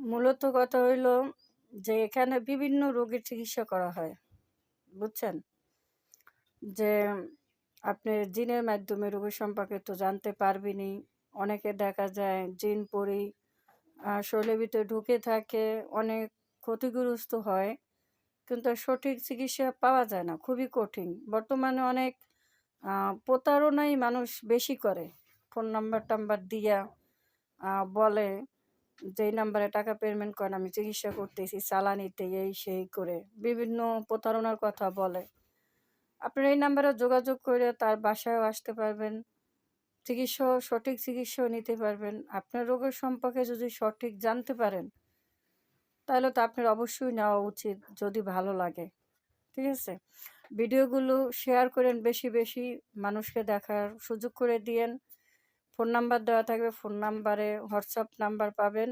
মূলত কথা হইল যে এখানে বিভিন্ন রোগের চিকিৎসা করা হয়, বুঝছেন? যে আপনি জিনের মাধ্যমে রোগের সম্পর্কে তো জানতে পারবেনই। অনেকে দেখা যায় জিন পরি শরীরের ভিতরে ঢুকে থাকে, অনেক ক্ষতিগ্রস্ত হয়, কিন্তু সঠিক চিকিৎসা পাওয়া যায় না, খুবই কঠিন। বর্তমানে অনেক প্রতারণাই মানুষ বেশি করে। ফোন নাম্বার দিয়া বলে যে এই নাম্বারে টাকা পেমেন্ট করেন, আমি চিকিৎসা করতেছি, চালানিতে এই সেই করে বিভিন্ন প্রতারণার কথা বলে। আপনারা এই নাম্বারে যোগাযোগ করে তার বাসায়ও আসতে পারবেন, সঠিক চিকিৎসাও নিতে পারবেন। আপনার রোগের সম্পর্কে যদি সঠিক জানতে পারেন, তাহলে তো আপনার অবশ্যই নেওয়া উচিত, যদি ভালো লাগে। ঠিক আছে? ভিডিওগুলো শেয়ার করেন, বেশি বেশি মানুষকে দেখার সুযোগ করে দিয়েন। ফোন নাম্বার দেওয়া থাকবে, ফোন নাম্বারে হোয়াটসঅ্যাপ নাম্বার পাবেন।